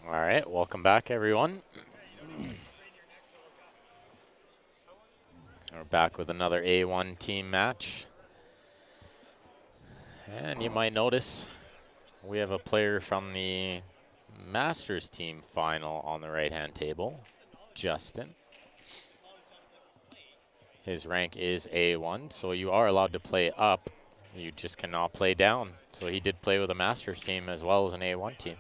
All right, welcome back, everyone. We're back with another A1 team match. And you might notice we have a player from the Masters team final on the right-hand table, Justin. His rank is A1, so you are allowed to play up. You just cannot play down. So he did play with a Masters team as well as an A1 team.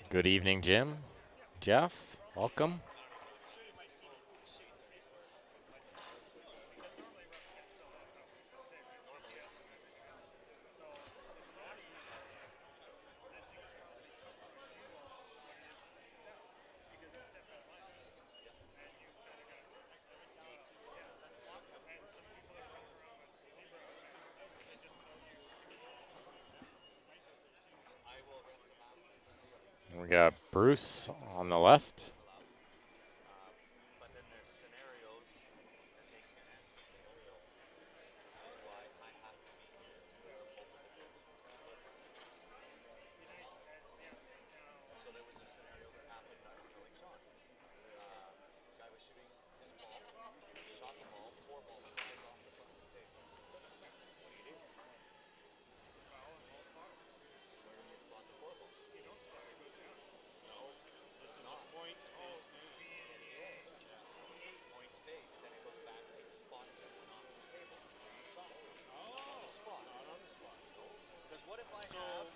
Good evening, Jim. Jeff, welcome. We got Bruce on the left.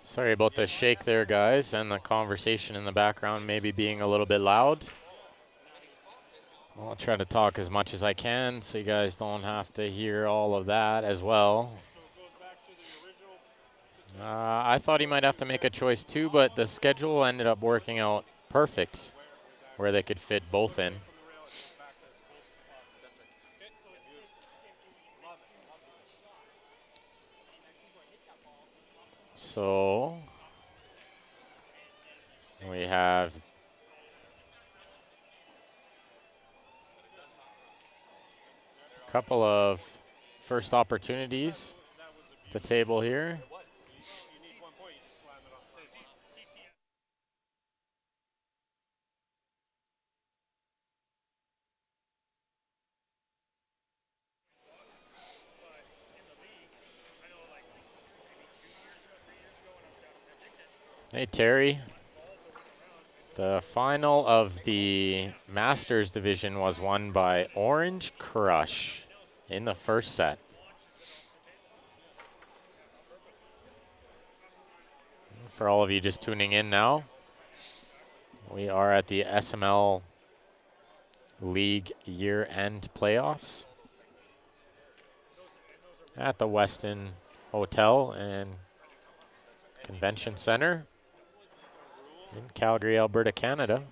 Sorry about the shake there, guys, and the conversation in the background maybe being a little bit loud. I'll try to talk as much as I can so you guys don't have to hear all of that as well. I thought he might have to make a choice too, but the schedule ended up working out perfect where they could fit both in. So we have a couple of first opportunities at the table here. Hey, Terry. The final of the Masters division was won by Orange Crush in the first set. For all of you just tuning in now, we are at the SML League year-end playoffs at the Westin Hotel and Convention Center in Calgary, Alberta, Canada.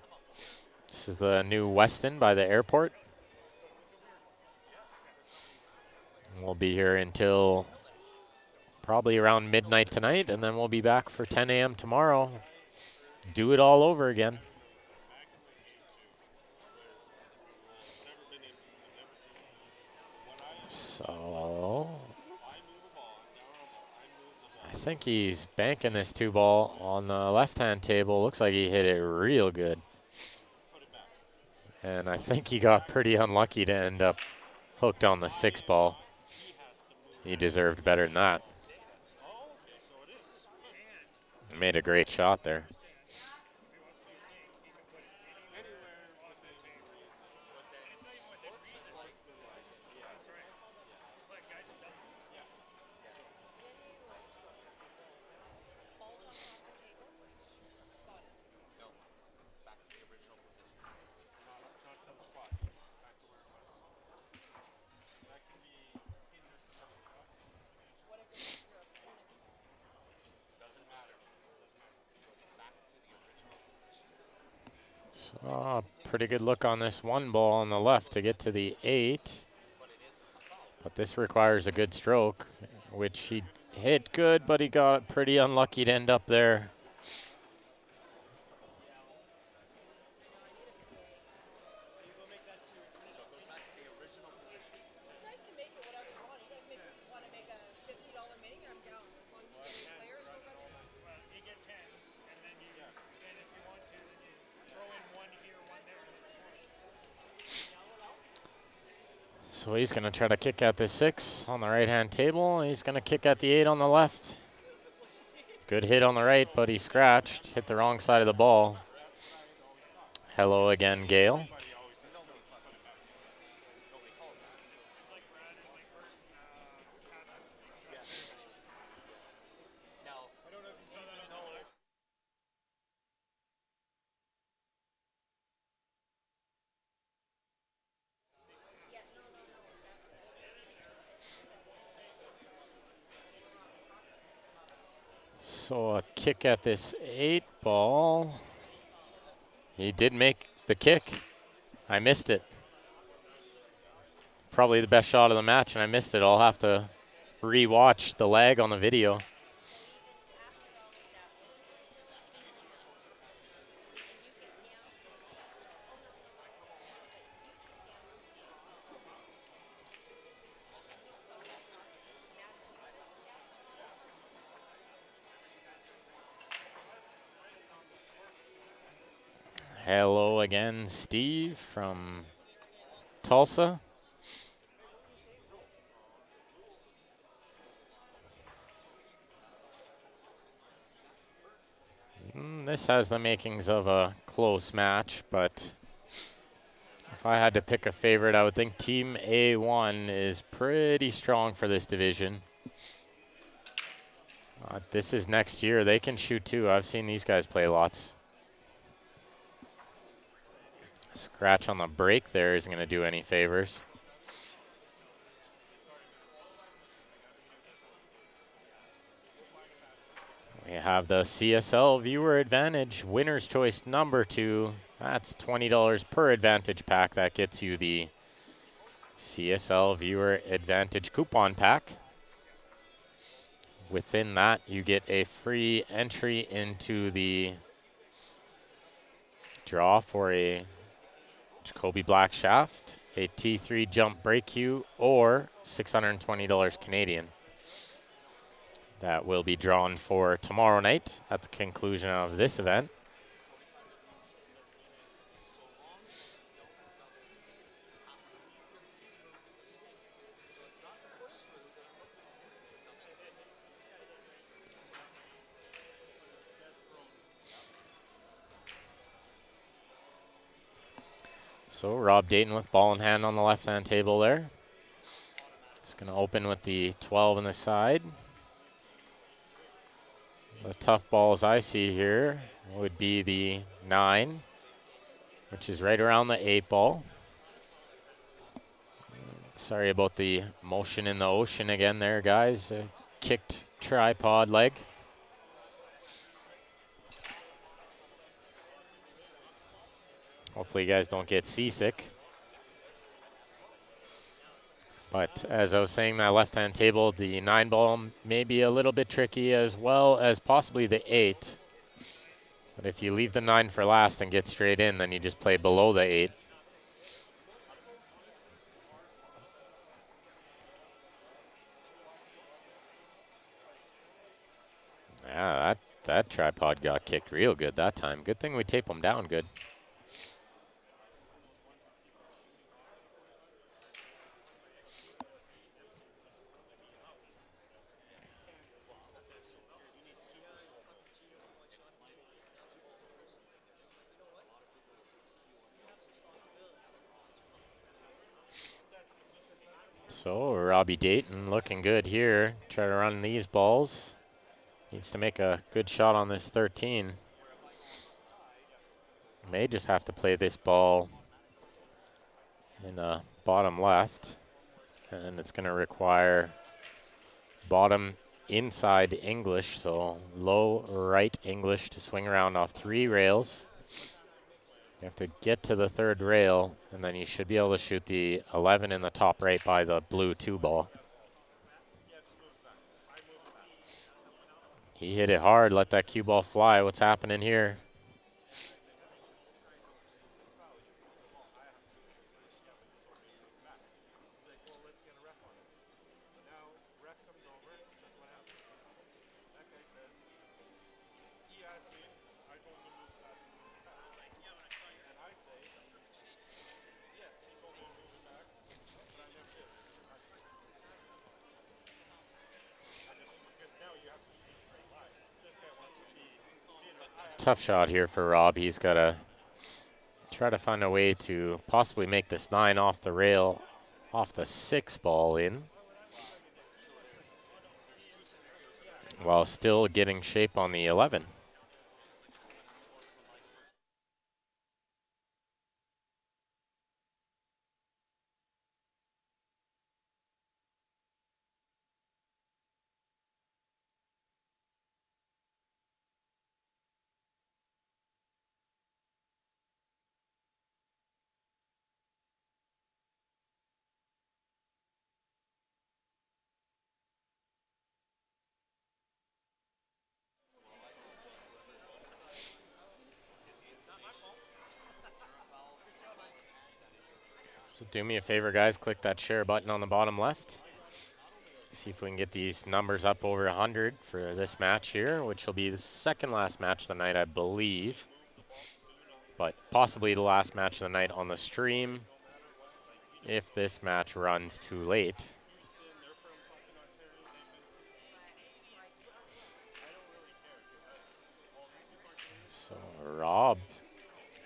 This is the new Westin by the airport. And we'll be here until probably around midnight tonight, and then we'll be back for 10 a.m. tomorrow. Do it all over again. So I think he's banking this 2-ball on the left-hand table. Looks like he hit it real good. And I think he got pretty unlucky to end up hooked on the 6-ball. He deserved better than that. Made a great shot there. So, pretty good look on this 1-ball on the left to get to the 8. But this requires a good stroke, which he hit good, but he got pretty unlucky to end up there. So he's going to try to kick at the 6 on the right-hand table. He's going to kick at the 8 on the left. Good hit on the right, but he scratched. Hit the wrong side of the ball. Hello again, Gale. So a kick at this 8 ball. He did make the kick. I missed it. Probably the best shot of the match, and I missed it. I'll have to re-watch the lag on the video. Hello again, Steve from Tulsa. This has the makings of a close match, but if I had to pick a favorite, I would think Team A1 is pretty strong for this division. This is next year. They can shoot too. I've seen these guys play lots. Scratch on the break there isn't going to do any favors. We have the CSL Viewer Advantage Winner's Choice number 2. That's $20 per Advantage pack. That gets you the CSL Viewer Advantage coupon pack. Within that, you get a free entry into the draw for a Jacoby Black Shaft, a T3 jump brake cue, or $620 Canadian. That will be drawn for tomorrow night at the conclusion of this event. So Rob Dayton with ball in hand on the left-hand table there. It's going to open with the 12 on the side. The tough balls I see here would be the 9, which is right around the 8 ball. Sorry about the motion in the ocean again there, guys. Kicked tripod leg. Hopefully you guys don't get seasick. But as I was saying, that left-hand table, the 9 ball may be a little bit tricky, as well as possibly the 8. But if you leave the 9 for last and get straight in, then you just play below the 8. Yeah, that tripod got kicked real good that time. Good thing we tape them down good. So Robbie Dayton looking good here. Try to run these balls. Needs to make a good shot on this 13. May just have to play this ball in the bottom left. And it's going to require bottom inside English, so low right English to swing around off 3 rails. You have to get to the 3rd rail, and then you should be able to shoot the 11 in the top right by the blue 2 ball. He hit it hard, let that cue ball fly. What's happening here? tough shot here for Rob. He's got to try to find a way to possibly make this 9 off the rail, off the 6 ball in, while still getting shape on the 11. So do me a favor, guys, click that share button on the bottom left. See if we can get these numbers up over 100 for this match here, which will be the second last match of the night, I believe. But possibly the last match of the night on the stream if this match runs too late. So Rob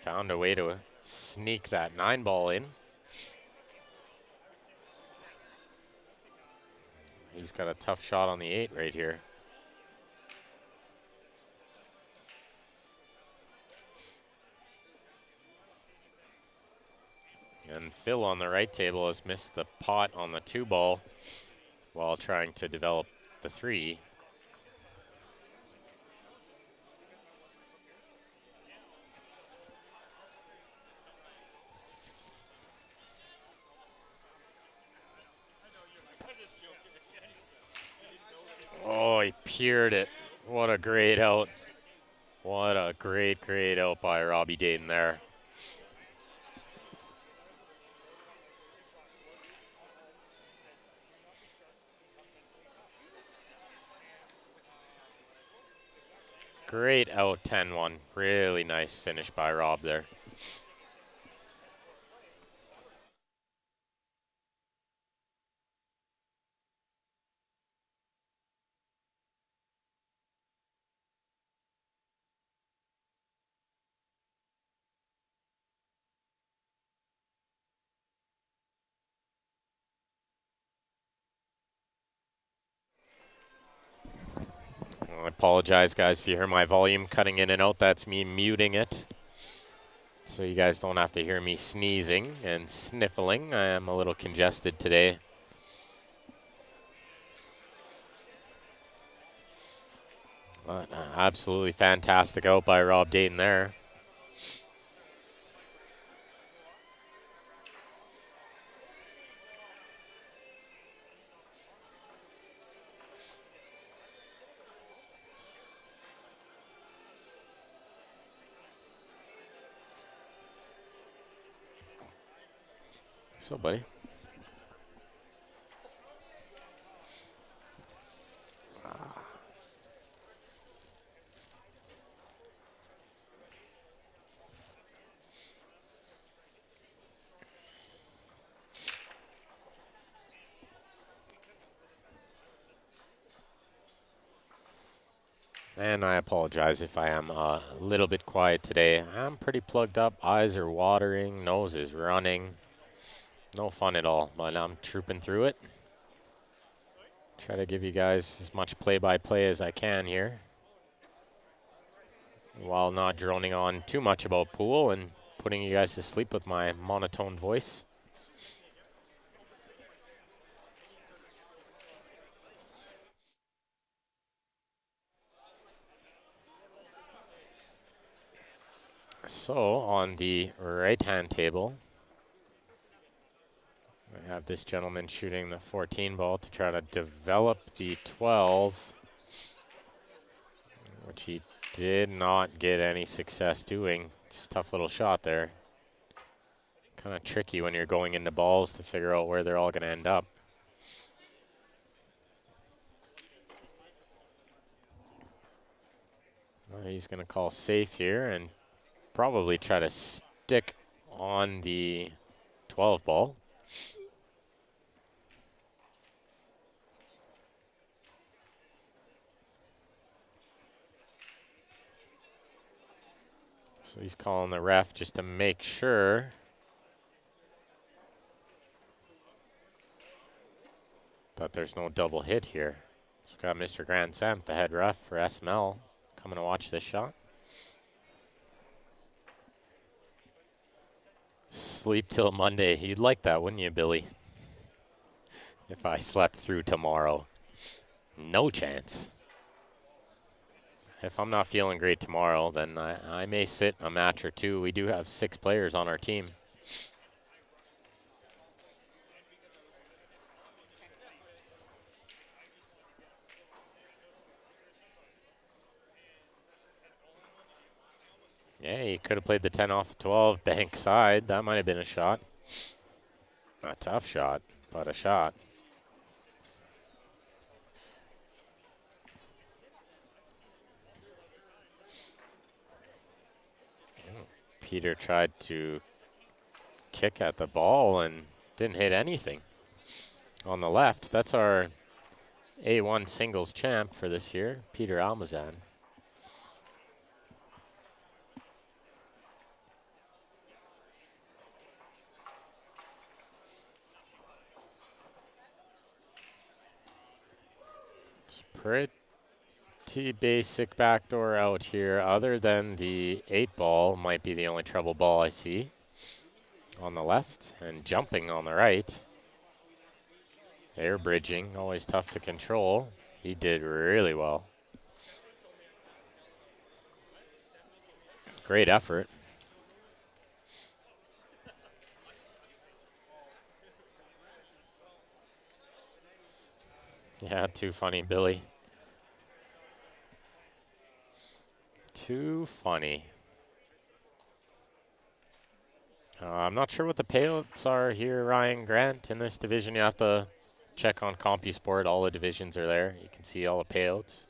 found a way to sneak that 9 ball in. He's got a tough shot on the 8 right here. And Phil on the right table has missed the pot on the 2 ball while trying to develop the 3. Oh, he peered it. What a great out. What a great out by Robbie Dayton there. Great out 10-1. Really nice finish by Rob there. I apologize, guys, if you hear my volume cutting in and out. That's me muting it, so you guys don't have to hear me sneezing and sniffling. I am a little congested today. But absolutely fantastic out by Rob Dayton there. So, buddy. And I apologize if I am a little bit quiet today. I'm pretty plugged up. Eyes are watering. Nose is running. No fun at all, but I'm trooping through it. Try to give you guys as much play-by-play as I can here, while not droning on too much about pool and putting you guys to sleep with my monotone voice. So on the right-hand table, I have this gentleman shooting the 14 ball to try to develop the 12, which he did not get any success doing. It's a tough little shot there. Kind of tricky when you're going into balls to figure out where they're all going to end up. Well, he's going to call safe here and probably try to stick on the 12 ball. So he's calling the ref just to make sure. But there's no double hit here. So we've got Mr. Grand Sam, the head ref for SML, coming to watch this shot. Sleep till Monday. You'd like that, wouldn't you, Billy? If I slept through tomorrow. No chance. If I'm not feeling great tomorrow, then I may sit a match or two. We do have 6 players on our team. Yeah, he could have played the 10 off the 12 bank side. That might have been a shot. A tough shot, but a shot. Peter tried to kick at the ball and didn't hit anything. On the left, that's our A1 singles champ for this year, Peter Almazan. It's pretty basic backdoor out here, other than the 8 ball might be the only trouble ball I see. On the left and jumping on the right. Air bridging, always tough to control. He did really well. Great effort. Yeah, too funny, Billy. Too funny. I'm not sure what the payouts are here, Ryan Grant. In this division, you have to check on CompuSport. All the divisions are there. You can see all the payouts.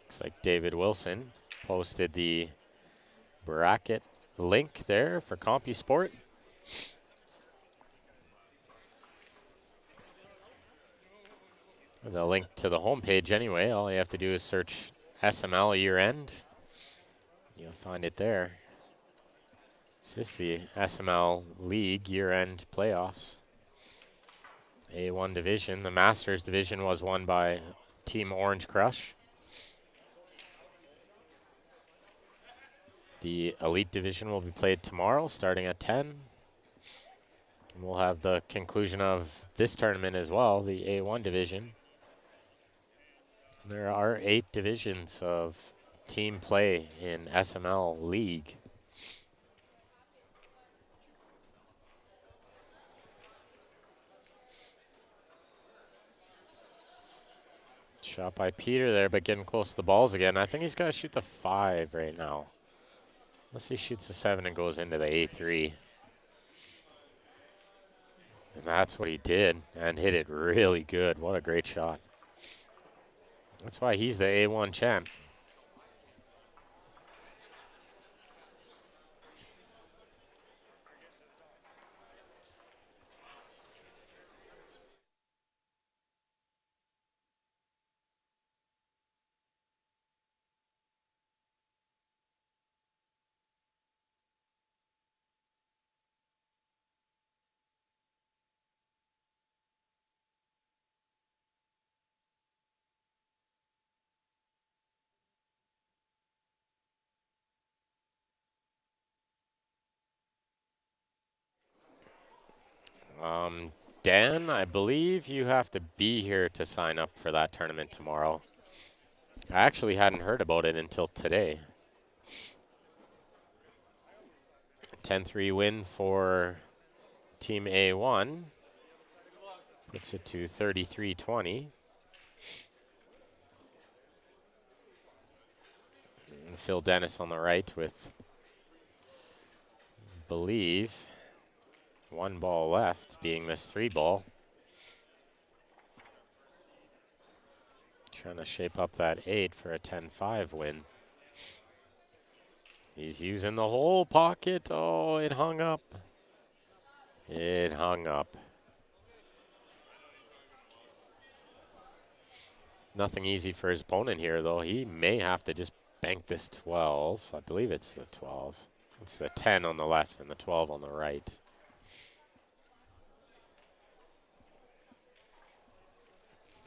Looks like David Wilson posted the bracket link there for CompuSport. The link to the homepage anyway. All you have to do is search SML year end. You'll find it there. It's just the SML League year end playoffs. A1 division. The Masters division was won by Team Orange Crush. The Elite division will be played tomorrow starting at 10. And we'll have the conclusion of this tournament as well, the A1 division. There are 8 divisions of team play in SML League. Shot by Peter there, but getting close to the balls again. I think he's got to shoot the 5 right now. Unless he shoots the 7 and goes into the A3. And that's what he did, and hit it really good. What a great shot. That's why he's the A1 champ. Dan, I believe you have to be here to sign up for that tournament tomorrow. I actually hadn't heard about it until today. 10-3 win for Team A1. Puts it to 33-20. And Phil Dennis on the right with, I believe, 1 ball left, being this 3 ball. Trying to shape up that 8 for a 10-5 win. He's using the whole pocket. Oh, it hung up. It hung up. Nothing easy for his opponent here, though. He may have to just bank this 12. I believe it's the 12. It's the 10 on the left and the 12 on the right.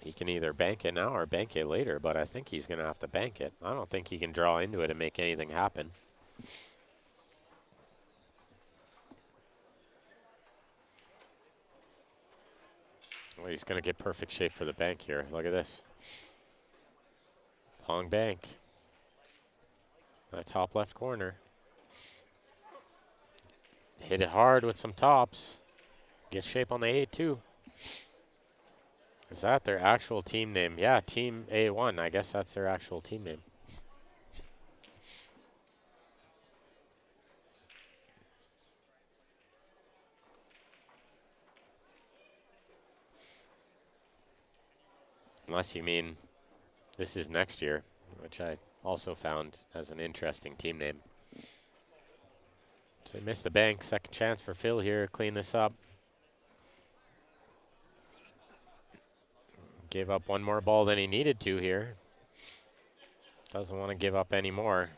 He can either bank it now or bank it later, but I think he's going to have to bank it. I don't think he can draw into it and make anything happen. Well, he's going to get perfect shape for the bank here. Look at this. Long bank. That top left corner. Hit it hard with some tops. Get shape on the 8 too. Is that their actual team name? Yeah, Team A1. I guess that's their actual team name. Unless you mean this is next year, which I also found as an interesting team name. So they missed the bank. Second chance for Phil here. Clean this up. Gave up one more ball than he needed to here. Doesn't want to give up any more.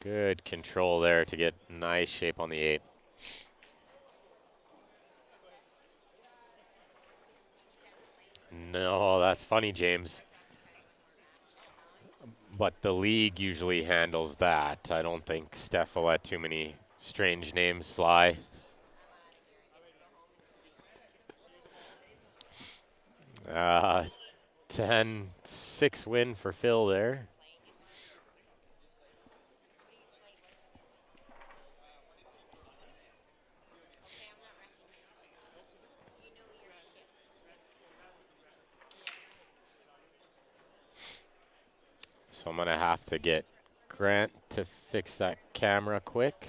Good control there to get nice shape on the 8. No, that's funny, James. But the league usually handles that. I don't think Steph will let too many strange names fly. Uh, 10-6 win for Phil there. So I'm going to have to get Grant to fix that camera quick.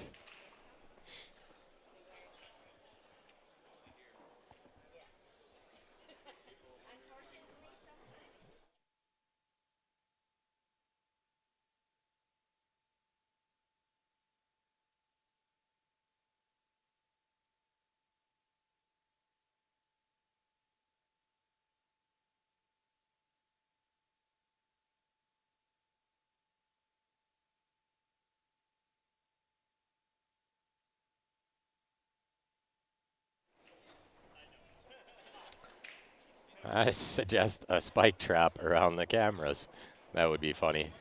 I suggest a spike trap around the cameras. That would be funny.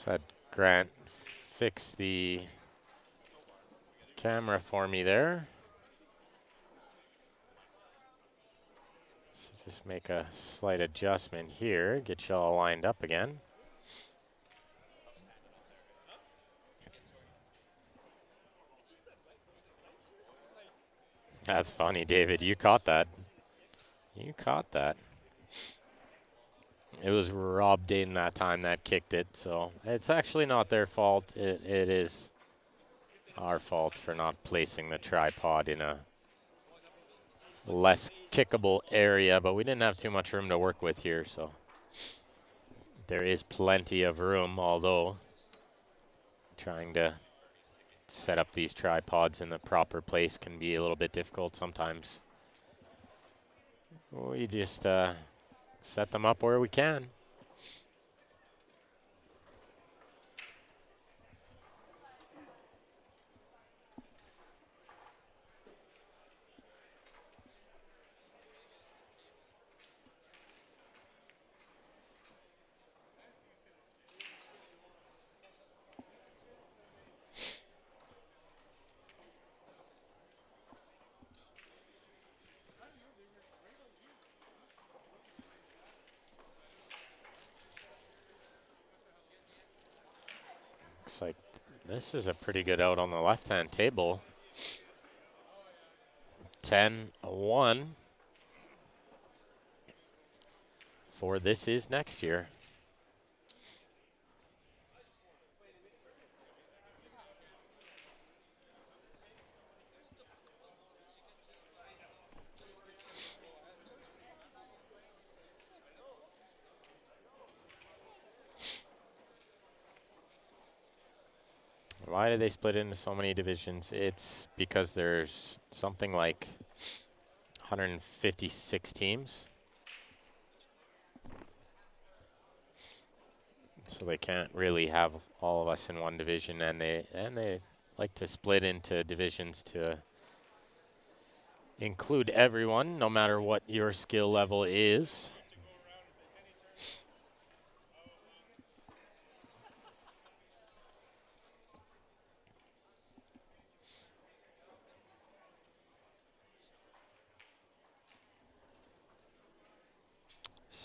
Said Grant fix the camera for me there. So just make a slight adjustment here, get you all lined up again. That's funny, David. You caught that. You caught that. It was Rob Dayton that time that kicked it, so it's actually not their fault. It is our fault for not placing the tripod in a less kickable area, but we didn't have too much room to work with here, so there is plenty of room, although trying to set up these tripods in the proper place can be a little bit difficult sometimes. We just set them up where we can. Looks like this is a pretty good out on the left-hand table. 10-1 for This Is Next Year. Why do they split into so many divisions? It's because there's something like 156 teams. So they can't really have all of us in one division, and they like to split into divisions to include everyone, no matter what your skill level is.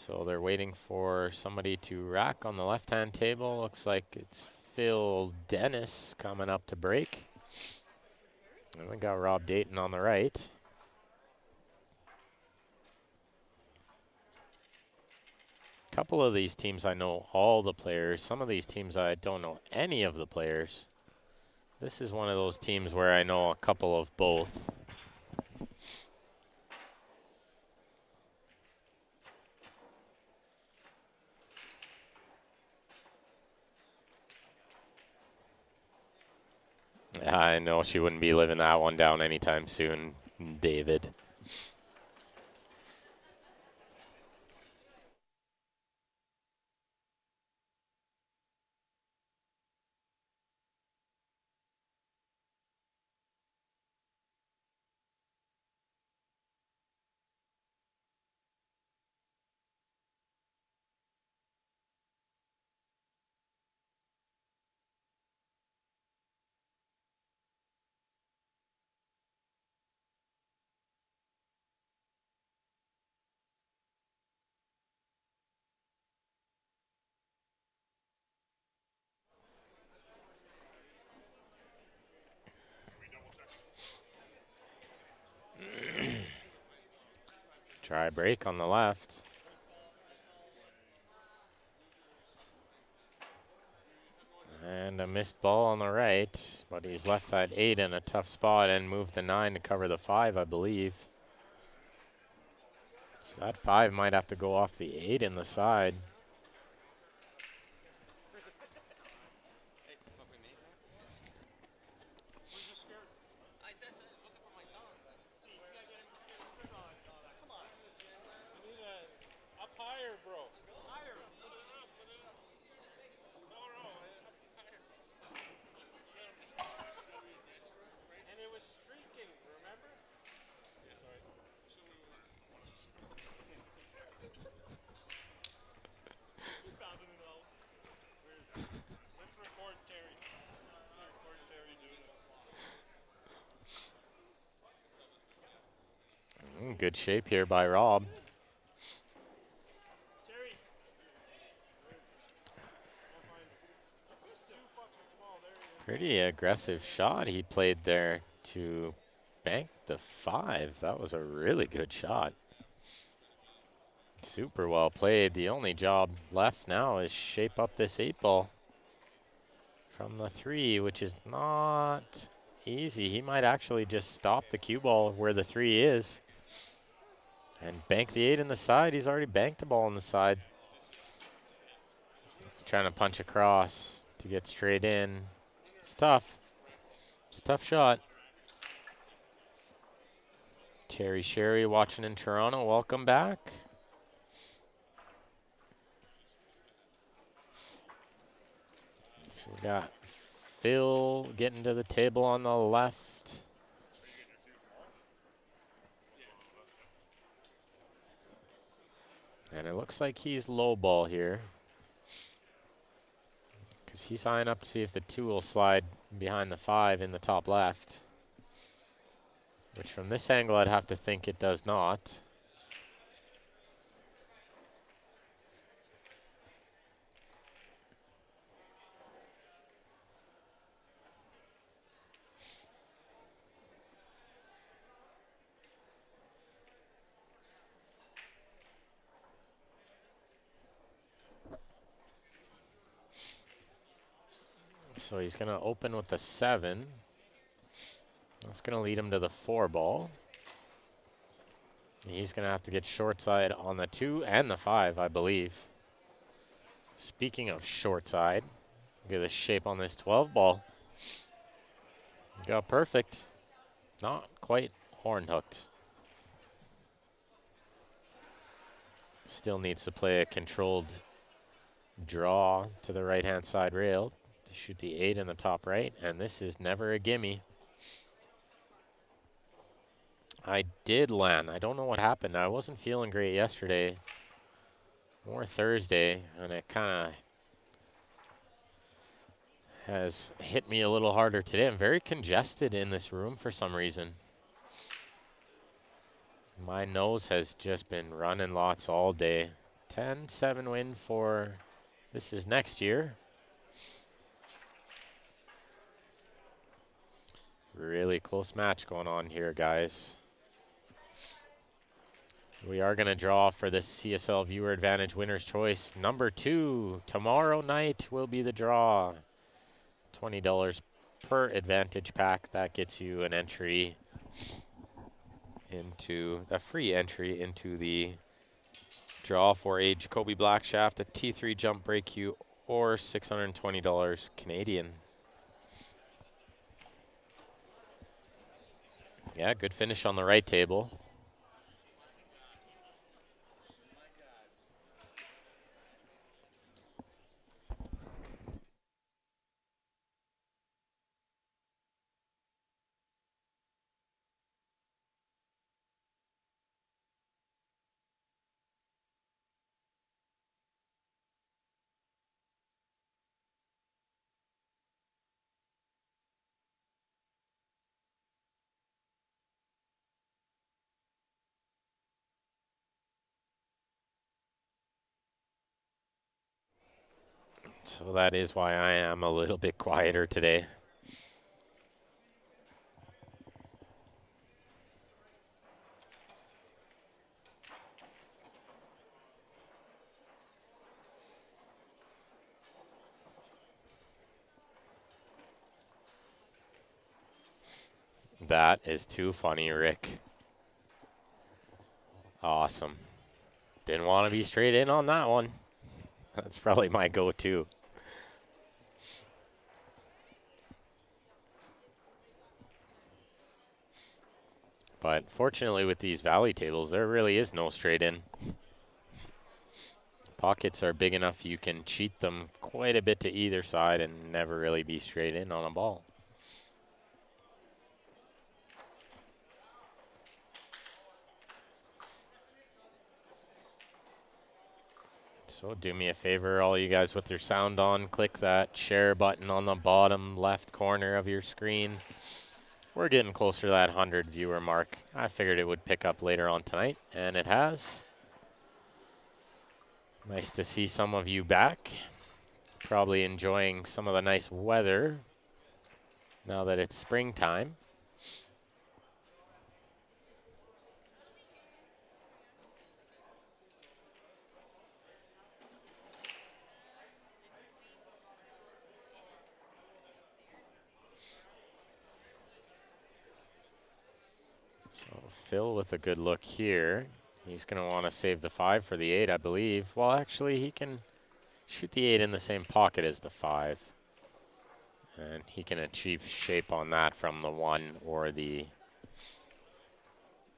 So they're waiting for somebody to rack on the left-hand table. Looks like it's Phil Dennis coming up to break. And we got Rob Dayton on the right. A couple of these teams I know all the players. Some of these teams I don't know any of the players. This is one of those teams where I know a couple of both. I know she wouldn't be living that one down anytime soon, David. Try break on the left. And a missed ball on the right, but he's left that 8 in a tough spot and moved the 9 to cover the 5, I believe. So that 5 might have to go off the 8 in the side. Good shape here by Rob. Pretty aggressive shot he played there to bank the 5. That was a really good shot. Super well played. The only job left now is shape up this 8 ball from the 3, which is not easy. He might actually just stop the cue ball where the 3 is and bank the 8 in the side. He's already banked the ball on the side. He's trying to punch across to get straight in. It's tough. It's a tough shot. Terry Sherry watching in Toronto. Welcome back. So we got Phil getting to the table on the left. And it looks like he's low ball here, because he's eyeing up to see if the 2 will slide behind the 5 in the top left, which from this angle I'd have to think it does not. So he's going to open with the 7. That's going to lead him to the 4 ball. He's going to have to get short side on the 2 and the 5, I believe. Speaking of short side, look at the shape on this 12 ball. Got perfect. Not quite horn hooked. Still needs to play a controlled draw to the right-hand side rail to shoot the 8 in the top right, and this is never a gimme. I did land. I don't know what happened. I wasn't feeling great yesterday. More Thursday, and it kind of has hit me a little harder today. I'm very congested in this room for some reason. My nose has just been running lots all day. 10-7 win for, this is next year. Really close match going on here, guys. We are going to draw for this CSL Viewer Advantage Winner's Choice number 2. Tomorrow night will be the draw. $20 per Advantage pack. That gets you an entry into, a free entry into the draw for a Jacoby Blackshaft, a T3 jump break cue, or $620 Canadian. Yeah, good finish on the right table. So that is why I am a little bit quieter today. That is too funny, Rick. Awesome. Didn't want to be straight in on that one. That's probably my go-to. But fortunately with these valley tables, there really is no straight in. Pockets are big enough you can cheat them quite a bit to either side and never really be straight in on a ball. So do me a favor, all you guys with your sound on, click that share button on the bottom left corner of your screen. We're getting closer to that 100 viewer mark. I figured it would pick up later on tonight, and it has. Nice to see some of you back. Probably enjoying some of the nice weather now that it's springtime. So Phil with a good look here. He's going to want to save the 5 for the 8, I believe. Well, actually, he can shoot the 8 in the same pocket as the 5. And he can achieve shape on that from the 1 or the,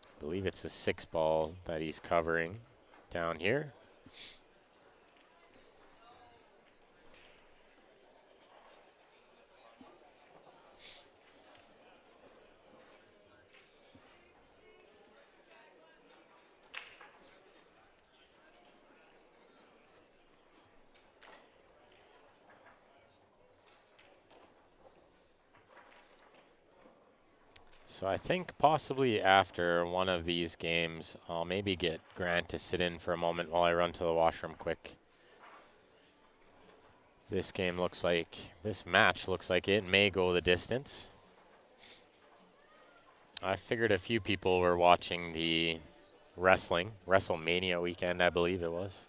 I believe it's a 6 ball that he's covering down here. So I think possibly after one of these games, I'll maybe get Grant to sit in for a moment while I run to the washroom quick. This game looks like, this match looks like it may go the distance. I figured a few people were watching the WrestleMania weekend, I believe it was.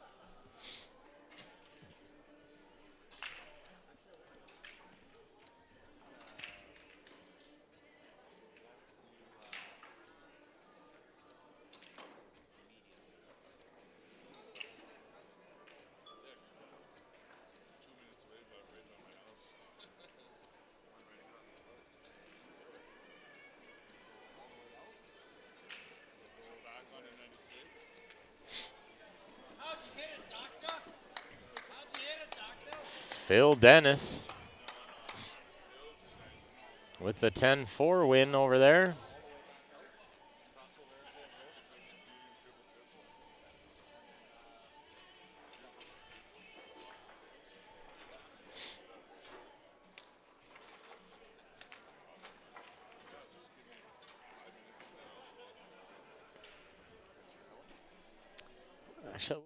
Phil Dennis with the 10-4 win over there. Actually,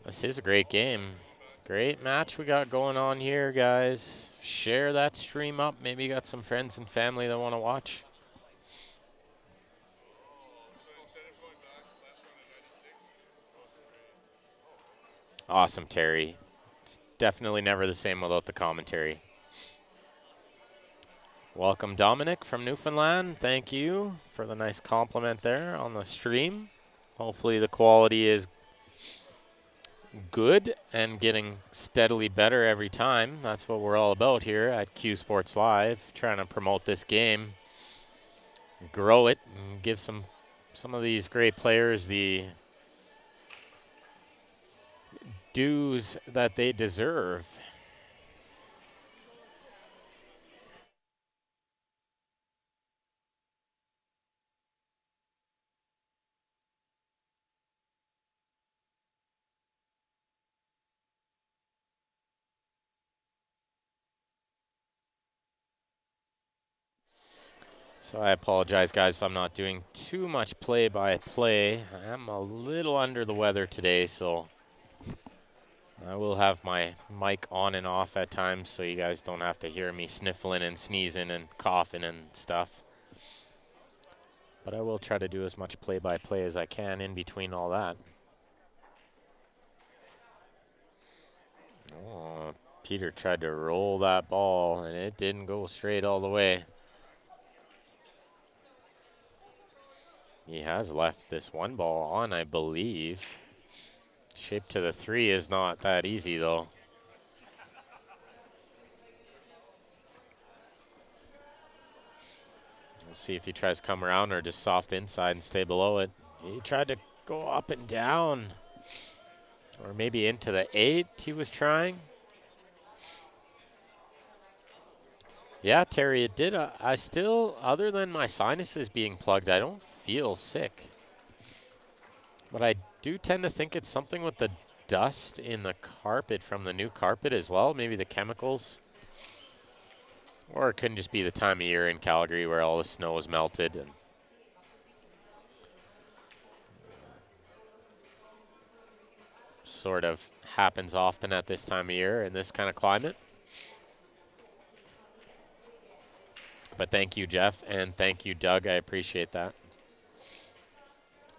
this is a great game. Great match we got going on here, guys. Share that stream up. Maybe you got some friends and family that want to watch. Awesome, Terry. It's definitely never the same without the commentary. Welcome, Dominic from Newfoundland. Thank you for the nice compliment there on the stream. Hopefully the quality is good and getting steadily better every time. That's what we're all about here at Q Sports Live, trying to promote this game, grow it, and give some of these great players the dues that they deserve. So I apologize, guys, if I'm not doing too much play-by-play. I am a little under the weather today, so I will have my mic on and off at times so you guys don't have to hear me sniffling and sneezing and coughing and stuff. But I will try to do as much play-by-play as I can in between all that. Oh, Peter tried to roll that ball, and it didn't go straight all the way. He has left this one ball on, I believe. Shape to the 3 is not that easy, though. We'll see if he tries to come around or just soft inside and stay below it. He tried to go up and down. Or maybe into the 8 he was trying. Yeah, Terry, it did. I still, other than my sinuses being plugged, I don't feel sick. But I do tend to think it's something with the dust in the carpet from the new carpet as well. Maybe the chemicals. Or it couldn't just be the time of year in Calgary where all the snow is melted. And sort of happens often at this time of year in this kind of climate. But thank you, Jeff, and thank you, Doug. I appreciate that.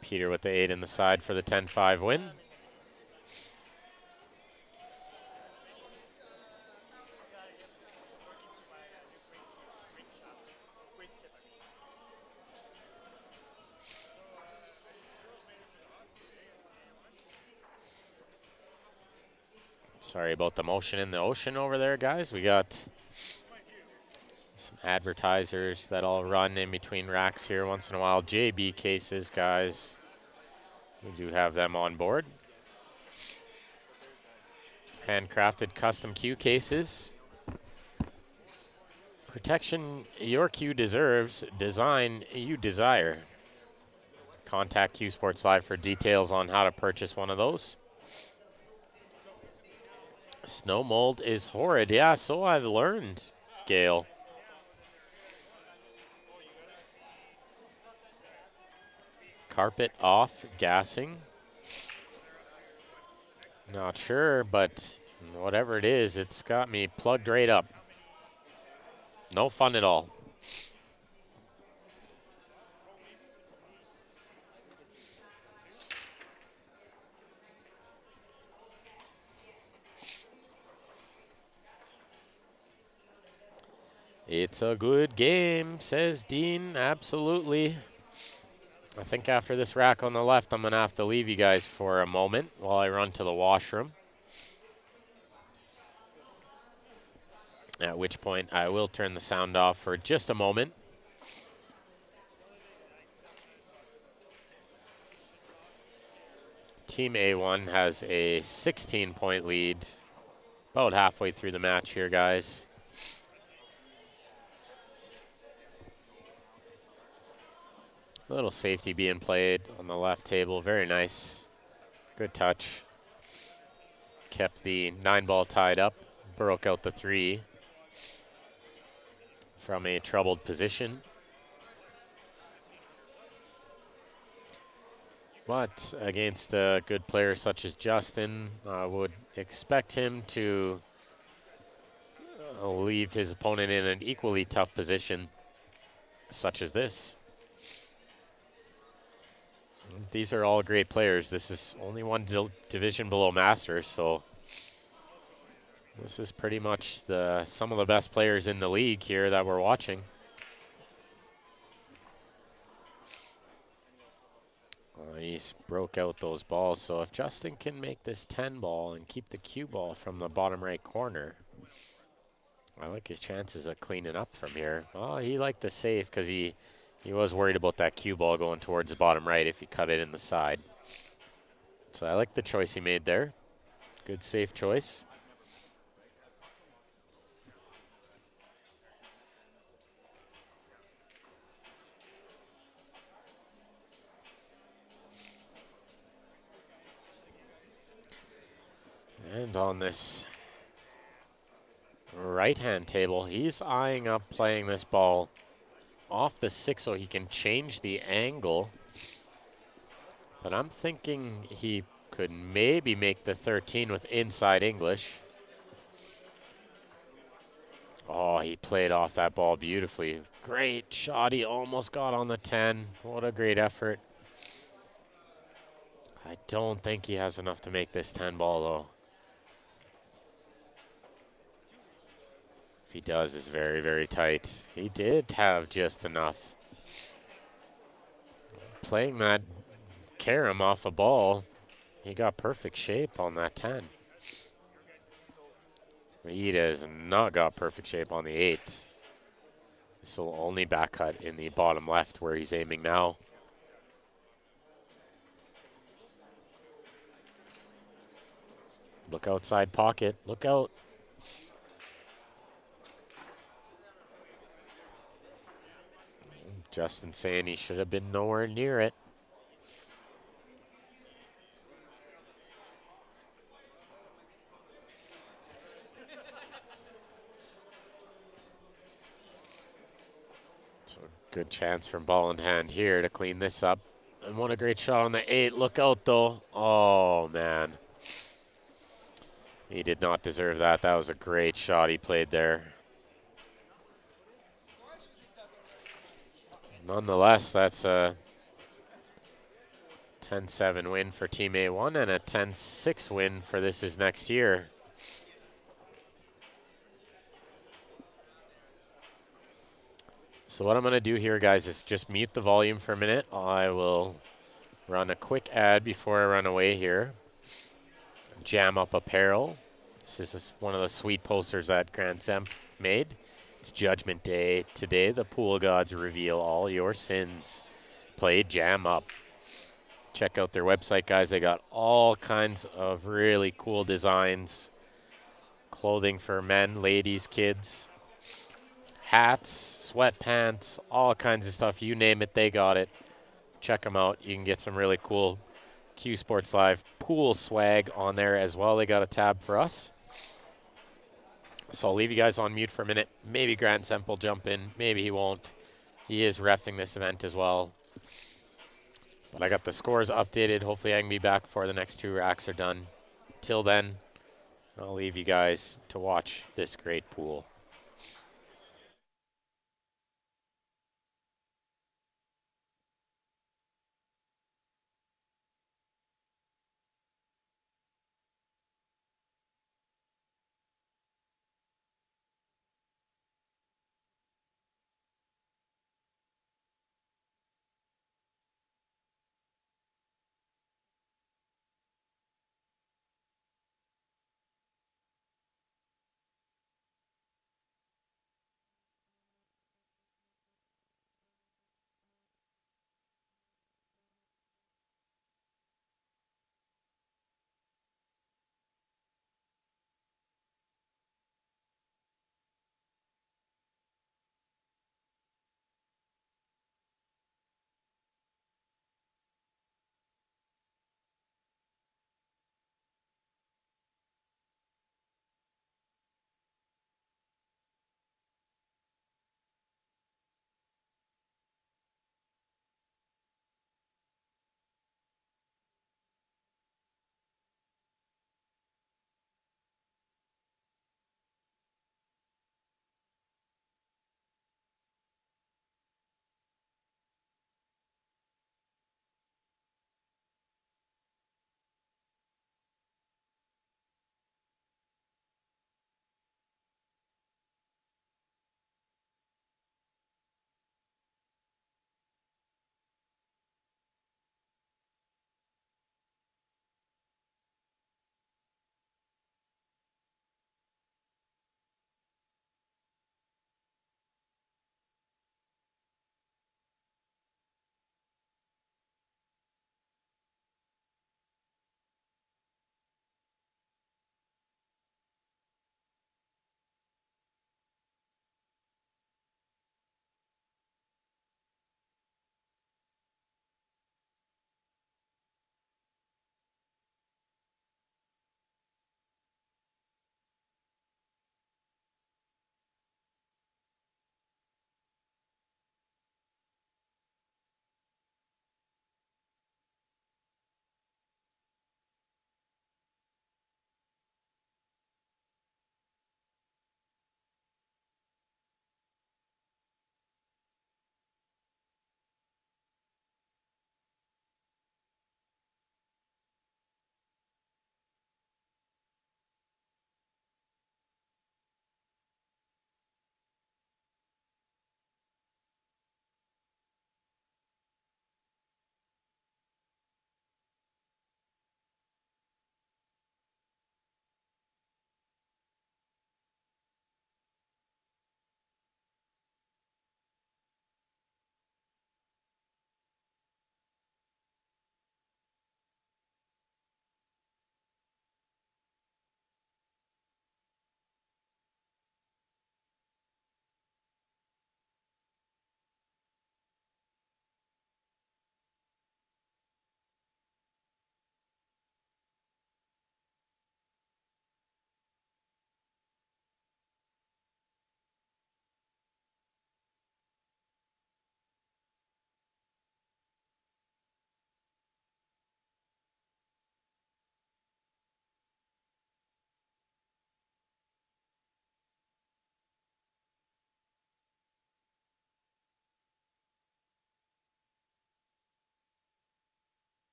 Peter with the 8 in the side for the 10-5 win. Sorry about the motion in the ocean over there, guys. We got some advertisers that all run in between racks here once in a while. JB cases, guys. We do have them on board. Handcrafted custom Q cases. Protection your Q deserves. Design you desire. Contact Q Sports Live for details on how to purchase one of those. Snow mold is horrid. Yeah, so I've learned, Gail. Carpet off, gassing. Not sure, but whatever it is, it's got me plugged right up. No fun at all. It's a good game, says Dean. Absolutely. I think after this rack on the left, I'm going to have to leave you guys for a moment while I run to the washroom. At which point, I will turn the sound off for just a moment. Team A1 has a 16-point lead, about halfway through the match here, guys. A little safety being played on the left table. Very nice. Good touch. Kept the 9-ball tied up. Broke out the 3 from a troubled position. But against a good player such as Justin, I would expect him to leave his opponent in an equally tough position such as this. These are all great players. This is only one division below Masters, so this is pretty much some of the best players in the league here that we're watching. He's broke out those balls, so if Justin can make this 10 ball and keep the cue ball from the bottom right corner, I like his chances of cleaning up from here. Oh, he liked the safe because he was worried about that cue ball going towards the bottom right if he cut it in the side. So I like the choice he made there. Good safe choice. And on this right-hand table, he's eyeing up playing this ball off the 6 so he can change the angle. But I'm thinking he could maybe make the 13 with inside English. Oh, he played off that ball beautifully. Great shot. He almost got on the 10. What a great effort. I don't think he has enough to make this 10 ball, though. If he does, it's very, very tight. He did have just enough. Playing that carom off a ball, he got perfect shape on that 10. He has not got perfect shape on the 8. This will only back cut in the bottom left where he's aiming now. Look outside pocket. Look out. Justin saying he should have been nowhere near it. So good chance from ball in hand here to clean this up. And what a great shot on the 8. Look out, though. Oh, man. He did not deserve that. That was a great shot he played there. Nonetheless, that's a 10-7 win for Team A1 and a 10-6 win for this is next year. So what I'm going to do here, guys, is just mute the volume for a minute. I will run a quick ad before I run away here. Jam Up Apparel. This is one of the sweet posters that Grand Zemp made. It's Judgment Day. Today, the pool gods reveal all your sins. Play Jam Up. Check out their website, guys. They got all kinds of really cool designs. Clothing for men, ladies, kids. Hats, sweatpants, all kinds of stuff. You name it, they got it. Check them out. You can get some really cool Q Sports Live pool swag on there as well. They got a tab for us. So I'll leave you guys on mute for a minute. Maybe Grant Semple jump in. Maybe he won't. He is reffing this event as well. But I got the scores updated. Hopefully I can be back before the next 2 racks are done. Till then, I'll leave you guys to watch this great pool.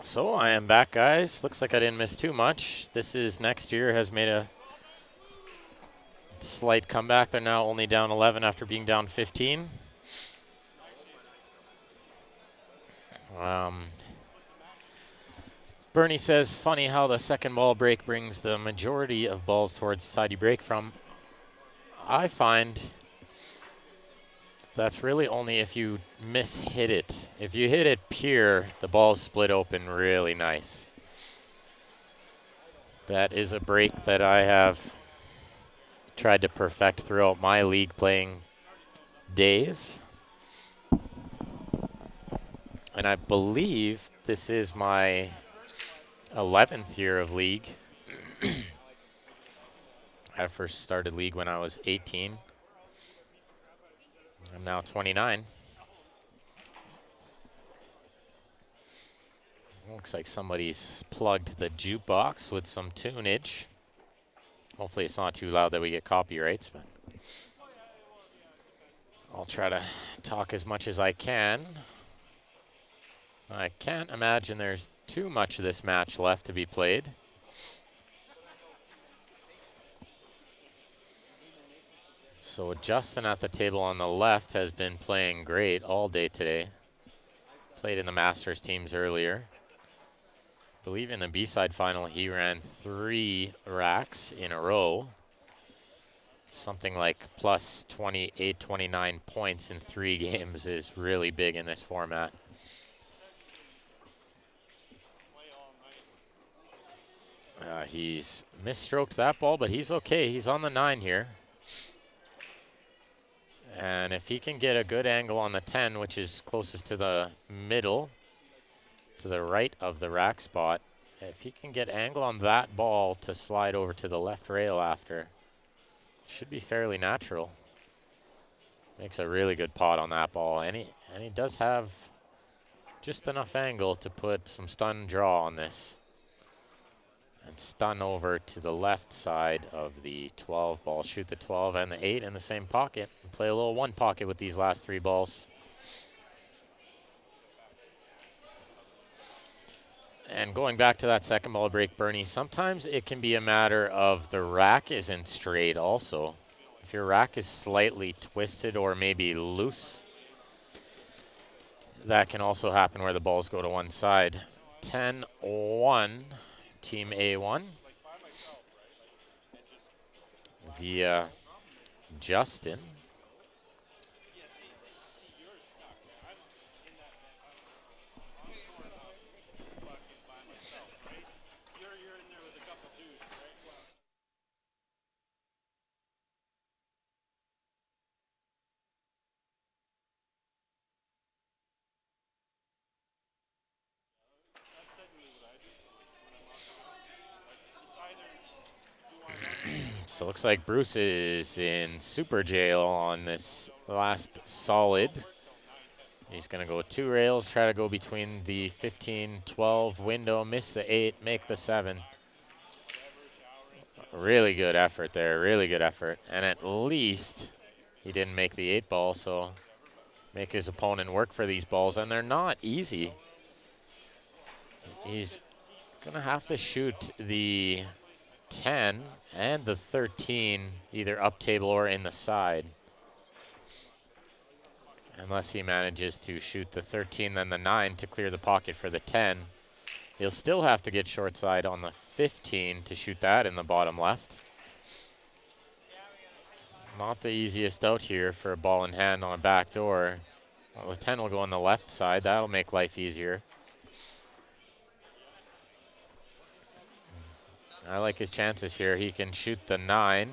So I am back, guys. Looks like I didn't miss too much. This is next year has made a slight comeback. They're now only down 11 after being down 15. Bernie says, funny how the second ball break brings the majority of balls towards the side you break from. I find that's really only if you mishit it. If you hit it pure, the ball's split open really nice. That is a break that I have tried to perfect throughout my league playing days. And I believe this is my 11th year of league. I first started league when I was 18. I'm now 29. Looks like somebody's plugged the jukebox with some tunage. Hopefully it's not too loud that we get copyrights, but I'll try to talk as much as I can. I can't imagine there's too much of this match left to be played. So Justin at the table on the left has been playing great all day today. Played in the Masters teams earlier. I believe in the B-side final he ran 3 racks in a row. Something like plus 28, 29 points in 3 games is really big in this format. He's misstroked that ball, but he's okay. He's on the 9 here. And if he can get a good angle on the 10, which is closest to the middle, to the right of the rack spot, if he can get angle on that ball to slide over to the left rail after, should be fairly natural. Makes a really good pot on that ball. And he does have just enough angle to put some stun draw on this. And stun over to the left side of the 12 ball. Shoot the 12 and the 8 in the same pocket. And play a little one pocket with these last 3 balls. And going back to that second ball break, Bernie, sometimes it can be a matter of the rack isn't straight also. If your rack is slightly twisted or maybe loose, that can also happen where the balls go to one side. 10-1. Team A1 via Justin. So it looks like Bruce is in super jail on this last solid. He's going to go 2 rails, try to go between the 15-12 window, miss the 8, make the 7. Really good effort there, really good effort. And at least he didn't make the 8 ball, so make his opponent work for these balls, and they're not easy. He's going to have to shoot the 10 and the 13 either up table or in the side, unless he manages to shoot the 13 then the 9 to clear the pocket for the 10. He'll still have to get short side on the 15 to shoot that in the bottom left. Not the easiest out here for a ball in hand on a back door. Well, the 10 will go on the left side. That'll make life easier. I like his chances here. He can shoot the 9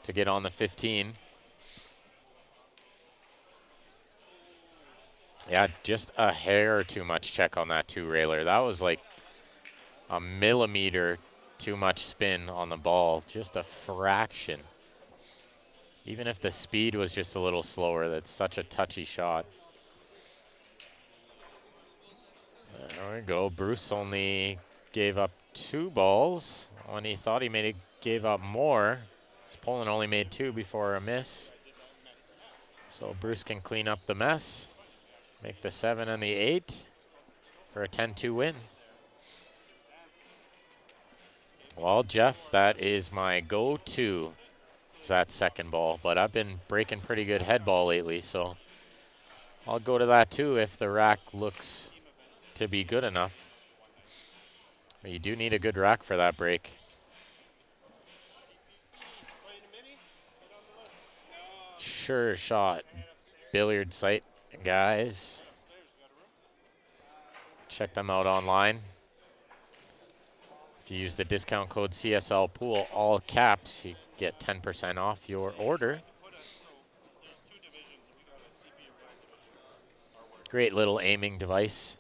to get on the 15. Yeah, just a hair too much check on that 2-railer. That was like a millimeter too much spin on the ball. Just a fraction. Even if the speed was just a little slower, that's such a touchy shot. There we go. Bruce only gave up 2 balls when he thought he gave up more. His opponent only made 2 before a miss. So Bruce can clean up the mess, make the 7 and the 8 for a 10-2 win. Well, Jeff, that is my go-to, is that second ball. But I've been breaking pretty good head ball lately, so I'll go to that too if the rack looks to be good enough. But you do need a good rack for that break. Sure shot. Billiard site, guys. Check them out online. If you use the discount code CSL Pool, all caps, you get 10% off your order. Great little aiming device.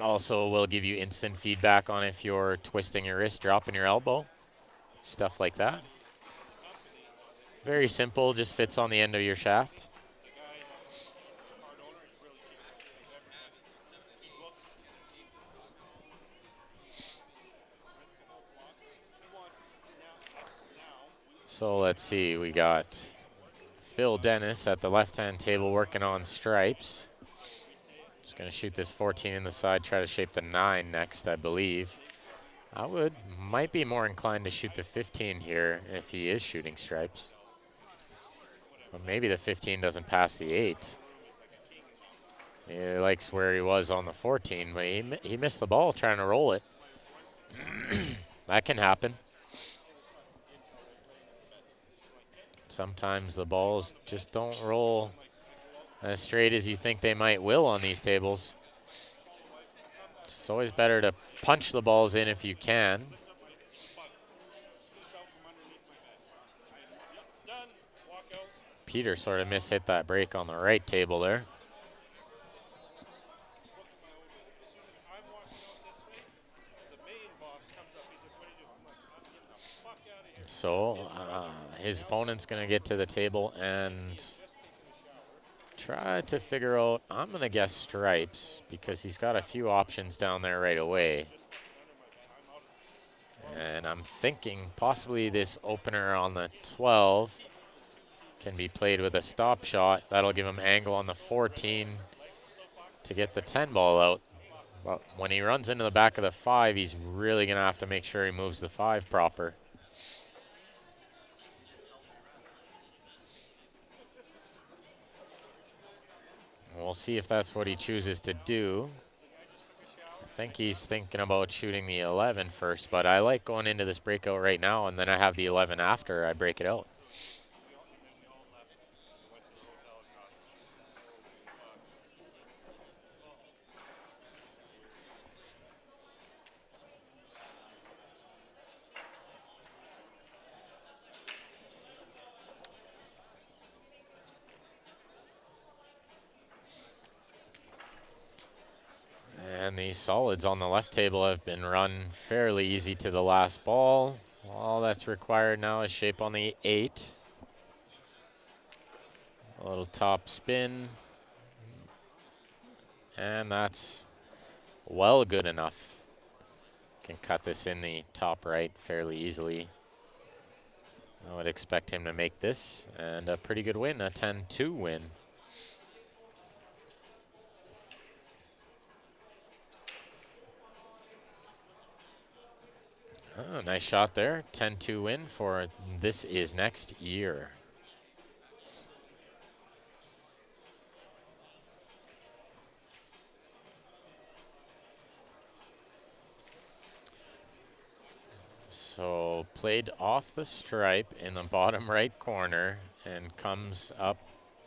Also will give you instant feedback on if you're twisting your wrist, dropping your elbow, stuff like that. Very simple, just fits on the end of your shaft. So let's see, we got Phil Dennis at the left-hand table working on stripes. Just gonna shoot this 14 in the side, try to shape the 9 next, I believe. Might be more inclined to shoot the 15 here if he is shooting stripes. But maybe the 15 doesn't pass the 8. He likes where he was on the 14, but he missed the ball trying to roll it. That can happen. Sometimes the balls just don't roll as straight as you think they might will on these tables. It's always better to punch the balls in if you can. Peter sort of mishit that break on the right table there. So his opponent's going to get to the table and try to figure out, I'm going to guess stripes because he's got a few options down there right away. And I'm thinking possibly this opener on the 12 can be played with a stop shot. That'll give him angle on the 14 to get the 10 ball out. But when he runs into the back of the 5, he's really going to have to make sure he moves the 5 proper. We'll see if that's what he chooses to do. I think he's thinking about shooting the 11 first, but I like going into this breakout right now, and then I have the 11 after I break it out. And the solids on the left table have been run fairly easy to the last ball. All that's required now is shape on the 8. A little top spin. And that's well good enough. Can cut this in the top right fairly easily. I would expect him to make this, and a pretty good win, a 10-2 win. Oh, nice shot there. 10-2 win for This Is Next Year. So played off the stripe in the bottom right corner and comes up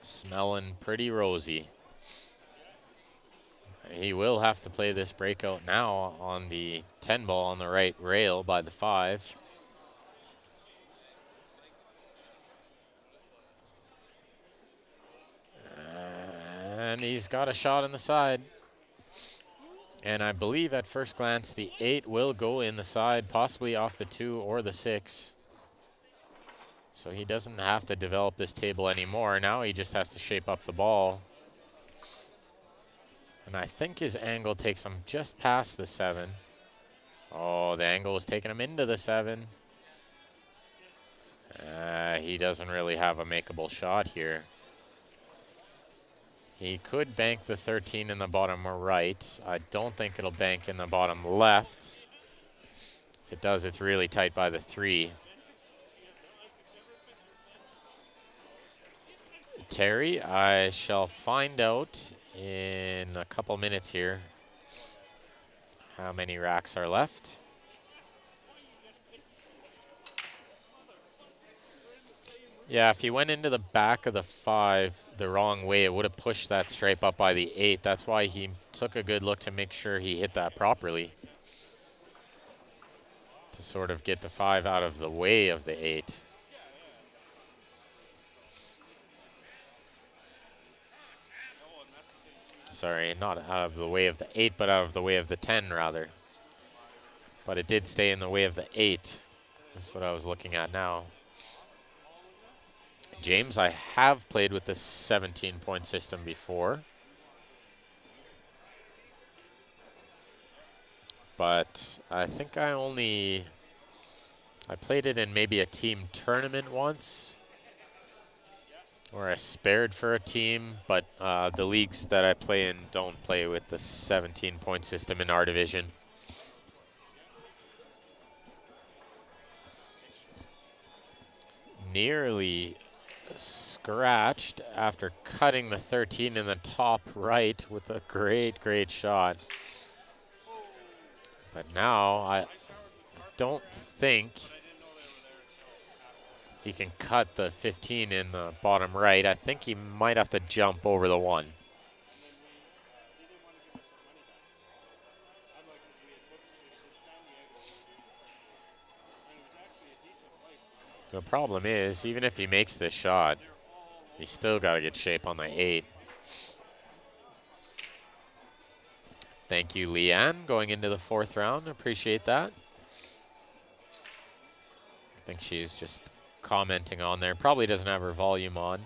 smelling pretty rosy. He will have to play this breakout now on the 10 ball on the right rail by the 5. And he's got a shot in the side. And I believe at first glance the 8 will go in the side, possibly off the 2 or the 6. So he doesn't have to develop this table anymore. Now he just has to shape up the ball. And I think his angle takes him just past the 7. Oh, the angle is taking him into the 7. He doesn't really have a makeable shot here. He could bank the 13 in the bottom right. I don't think it'll bank in the bottom left. If it does, it's really tight by the 3. Terry, I shall find out in a couple minutes here how many racks are left. Yeah, if he went into the back of the 5 the wrong way, it would have pushed that stripe up by the 8. That's why he took a good look to make sure he hit that properly, to sort of get the 5 out of the way of the 8. Sorry, not out of the way of the 8, but out of the way of the 10, rather. But it did stay in the way of the 8. That's what I was looking at now. James, I have played with the 17-point system before. But I think I played it in maybe a team tournament once, or I spared for a team, but the leagues that I play in don't play with the 17-point system in our division. Nearly scratched after cutting the 13 in the top right with a great, great shot. But now I don't think he can cut the 15 in the bottom right. I think he might have to jump over the 1. The problem is, even if he makes this shot, he's still got to get shape on the 8. Thank you, Leanne, going into the 4th round. Appreciate that. I think she's just commenting on there. Probably doesn't have her volume on.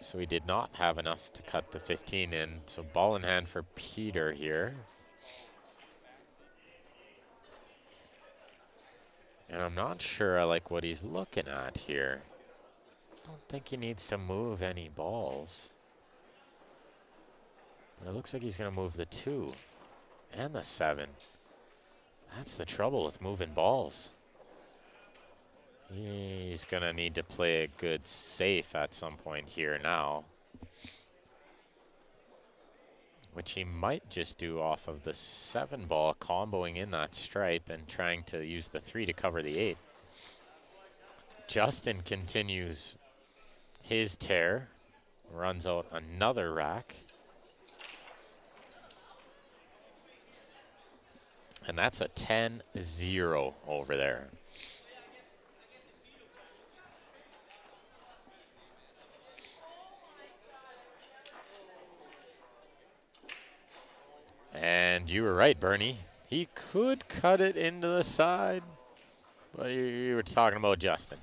So he did not have enough to cut the 15 in. So ball in hand for Peter here. And I'm not sure I like what he's looking at here. I don't think he needs to move any balls. But it looks like he's going to move the 2 and the 7. That's the trouble with moving balls. He's going to need to play a good safe at some point here now, which he might just do off of the 7 ball, comboing in that stripe and trying to use the 3 to cover the 8. Justin continues his tear, runs out another rack. And that's a 10-0 over there. And you were right, Bernie. He could cut it into the side, but you were talking about Justin.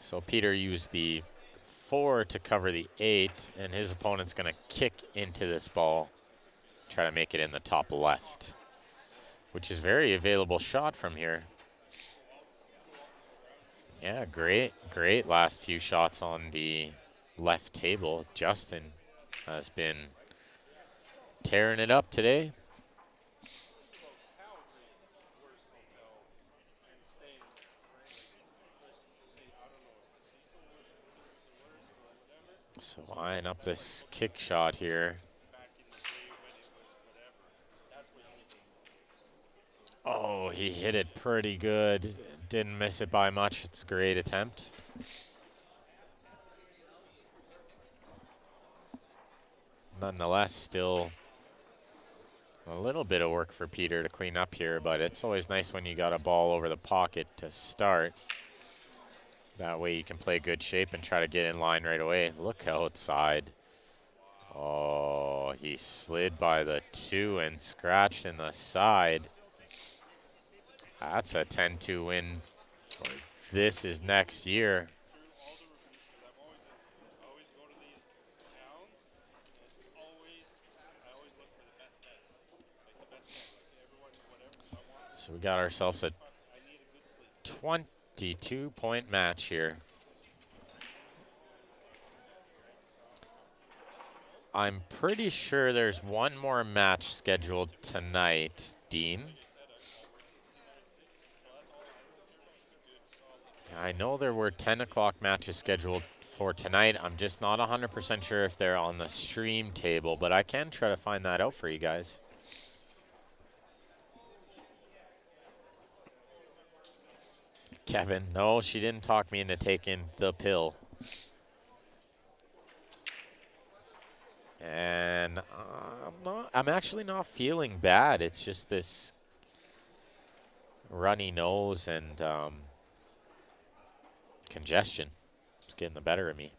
So Peter used the 4 to cover the 8, and his opponent's going to kick into this ball, try to make it in the top left, which is very available shot from here. Yeah, great last few shots on the left table. Justin has been tearing it up today. So eyeing up this kick shot here. Oh, he hit it pretty good. Didn't miss it by much. It's a great attempt. Nonetheless, still a little bit of work for Peter to clean up here, but it's always nice when you got a ball over the pocket to start. That way you can play good shape and try to get in line right away. Look outside. Oh, he slid by the 2 and scratched in the side. That's a 10-2 win for This Is Next Year. So we got ourselves a 22-point match here. I'm pretty sure there's one more match scheduled tonight, Dean. I know there were 10 o'clock matches scheduled for tonight. I'm just not 100% sure if they're on the stream table, but I can try to find that out for you guys. Kevin, no, she didn't talk me into taking the pill. And I'm actually not feeling bad. It's just this runny nose and congestion. It's getting the better of me.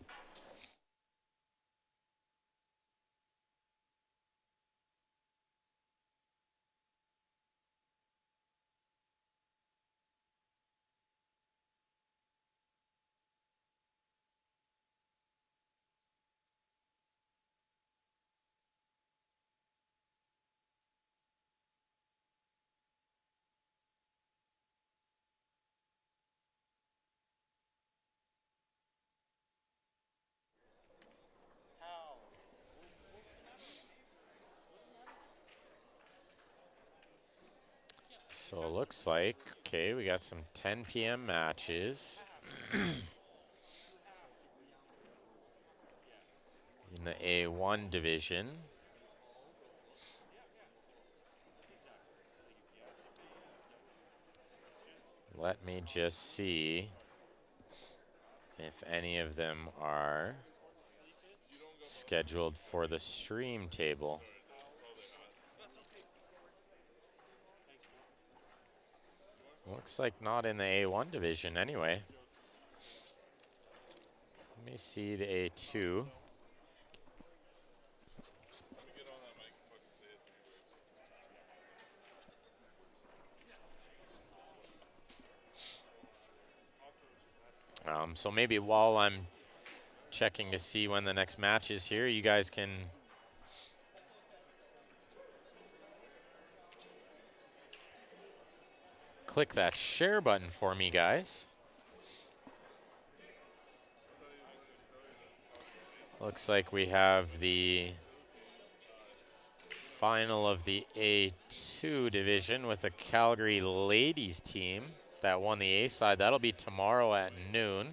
So it looks like, okay, we got some 10 p.m. matches. In the A1 division. Let me just see if any of them are scheduled for the stream table. Looks like not in the A1 division anyway. Let me see the A2. So maybe while I'm checking to see when the next match is here, you guys can click that share button for me, guys. Looks like we have the final of the A2 division with the Calgary ladies team that won the A side. That'll be tomorrow at noon.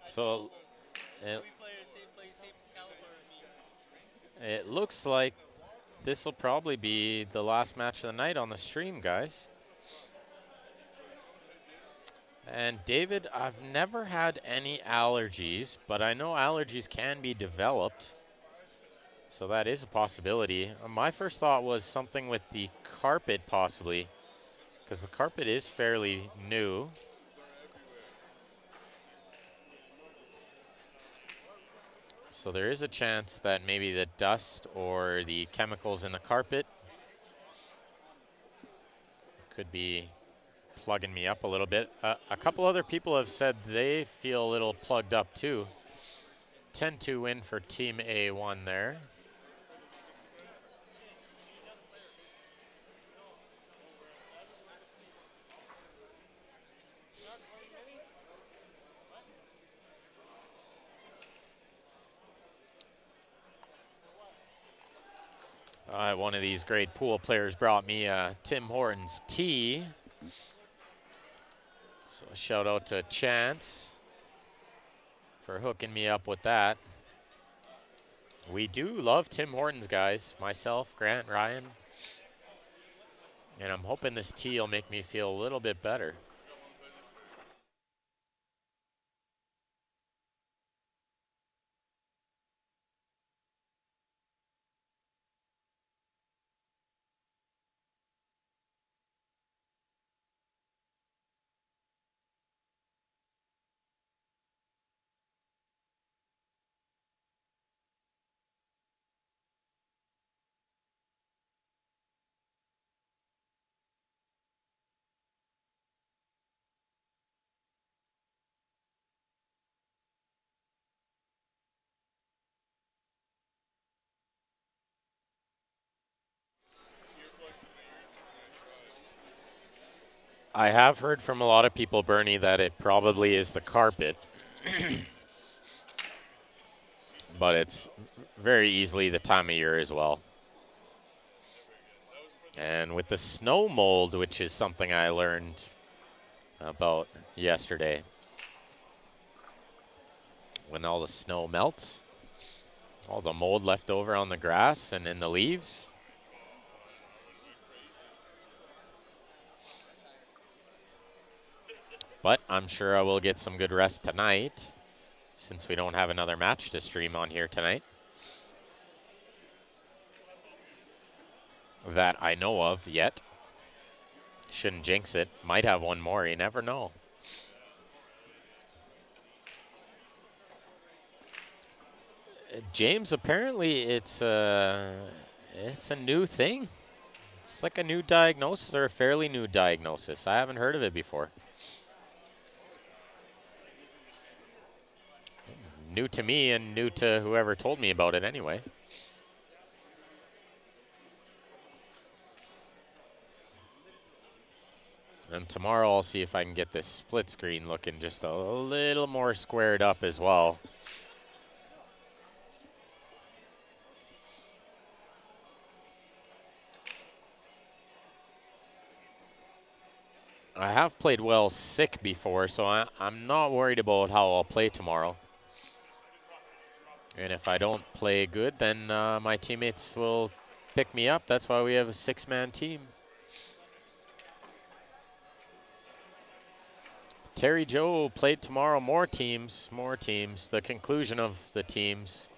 So it looks like this will probably be the last match of the night on the stream, guys. And David, I've never had any allergies, but I know allergies can be developed. So that is a possibility. My first thought was something with the carpet possibly, because the carpet is fairly new. So there is a chance that maybe the dust or the chemicals in the carpet could be plugging me up a little bit. A couple other people have said they feel a little plugged up too. 10-2 win for Team A1 there. One of these great pool players brought me Tim Hortons tea. So a shout out to Chance for hooking me up with that. We do love Tim Hortons, guys. Myself, Grant, Ryan. And I'm hoping this tea will make me feel a little bit better. I have heard from a lot of people, Bernie, that it probably is the carpet, but it's very easily the time of year as well. And with the snow mold, which is something I learned about yesterday, when all the snow melts, all the mold left over on the grass and in the leaves. But I'm sure I will get some good rest tonight, since we don't have another match to stream on here tonight that I know of yet. Shouldn't jinx it. Might have one more. You never know. James, apparently it's a new thing. It's like a new diagnosis, or a fairly new diagnosis. I haven't heard of it before. New to me and new to whoever told me about it anyway. And tomorrow I'll see if I can get this split screen looking just a little more squared up as well. I have played well sick before, so I'm not worried about how I'll play tomorrow. And if I don't play good, then my teammates will pick me up. That's why we have a 6-man team. Terry Joe played tomorrow. More teams, more teams. The conclusion of the teams.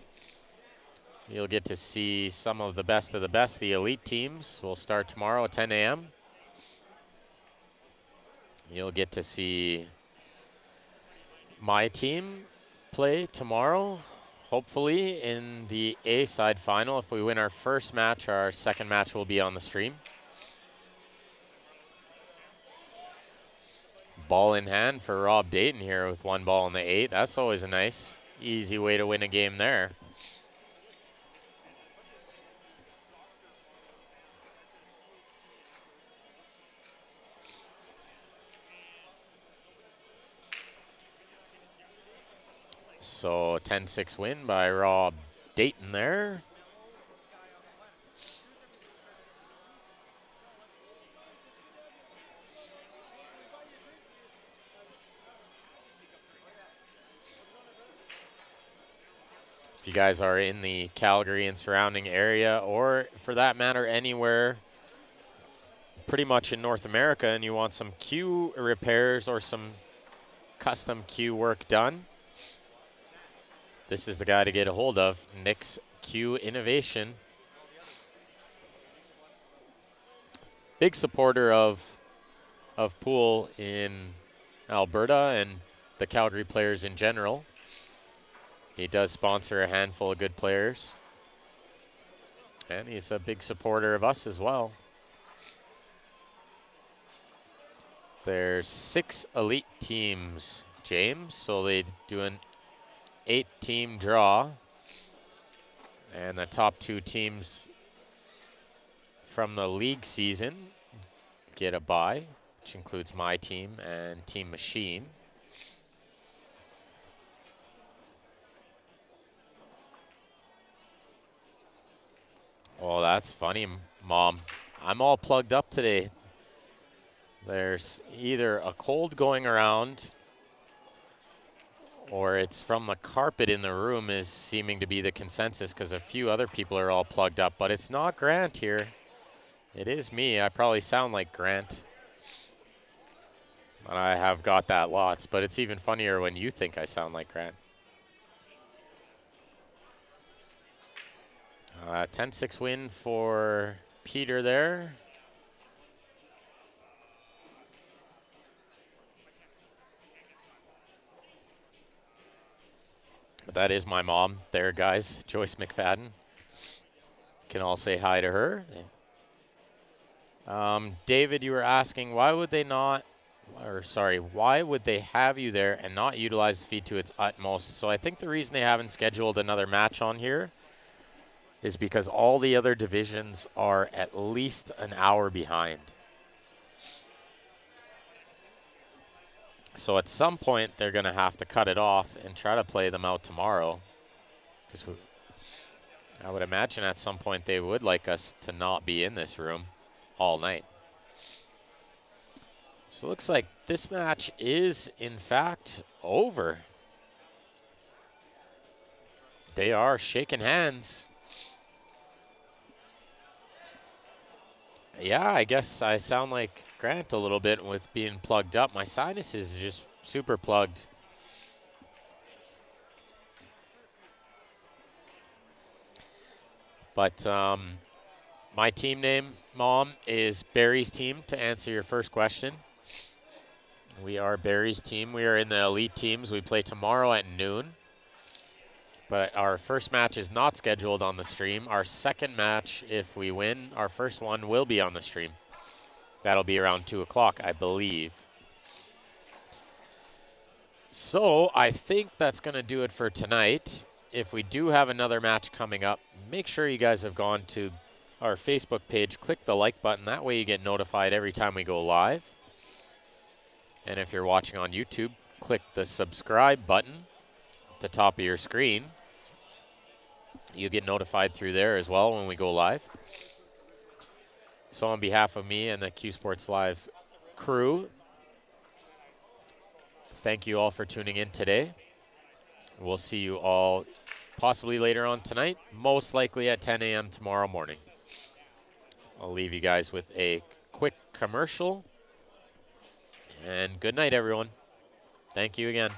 You'll get to see some of the best, the elite teams. Will start tomorrow at 10 a.m. You'll get to see my team play tomorrow, hopefully in the A-side final. If we win our first match, our second match will be on the stream. Ball in hand for Rob Dayton here with 1 ball in the 8. That's always a nice, easy way to win a game there. So 10-6 win by Rob Dayton there. If you guys are in the Calgary and surrounding area, or for that matter anywhere pretty much in North America, and you want some cue repairs or some custom cue work done, this is the guy to get a hold of. Nick's Cue Innovation. Big supporter of pool in Alberta and the Calgary players in general. He does sponsor a handful of good players, and he's a big supporter of us as well. There's 6 elite teams, James, so they do an 8-team draw, and the top 2 teams from the league season get a bye, which includes my team and Team Machine. Oh, that's funny, Mom. I'm all plugged up today. There's either a cold going around, or it's from the carpet in the room is seeming to be the consensus, because a few other people are all plugged up. But it's not Grant here. It is me. I probably sound like Grant. And I have got that lots, but it's even funnier when you think I sound like Grant. 10-6 win for Peter there. But that is my mom there, guys, Joyce McFadden. Can all say hi to her. David, you were asking, why would they have you there and not utilize the feed to its utmost? So I think the reason they haven't scheduled another match on here is because all the other divisions are at least an hour behind. So at some point, they're going to have to cut it off and try to play them out tomorrow. Because I would imagine at some point they would like us to not be in this room all night. So it looks like this match is, in fact, over. They are shaking hands. Yeah, I guess I sound like Grant a little bit with being plugged up. My sinus is just super plugged. But my team name, Mom, is Barry's team, to answer your first question. We are Barry's team. We are in the elite teams. We play tomorrow at noon. But our first match is not scheduled on the stream. Our second match, if we win, our first one will be on the stream. That'll be around 2 o'clock, I believe. So I think that's going to do it for tonight. If we do have another match coming up, make sure you guys have gone to our Facebook page, click the like button. That way you get notified every time we go live. And if you're watching on YouTube, click the subscribe button at the top of your screen. You get notified through there as well when we go live. So on behalf of me and the Q Sports Live crew, thank you all for tuning in today. We'll see you all possibly later on tonight, most likely at 10 a.m. tomorrow morning. I'll leave you guys with a quick commercial. And good night, everyone. Thank you again.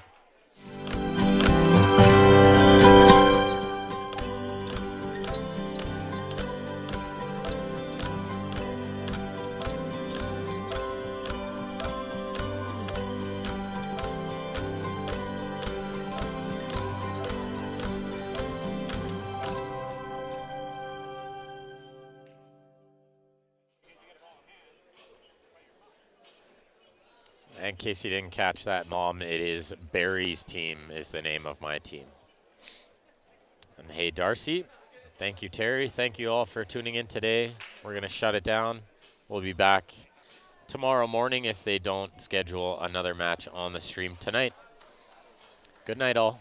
In case you didn't catch that, Mom, it is Barry's team is the name of my team. And hey, Darcy, thank you, Terry. Thank you all for tuning in today. We're going to shut it down. We'll be back tomorrow morning if they don't schedule another match on the stream tonight. Good night, all.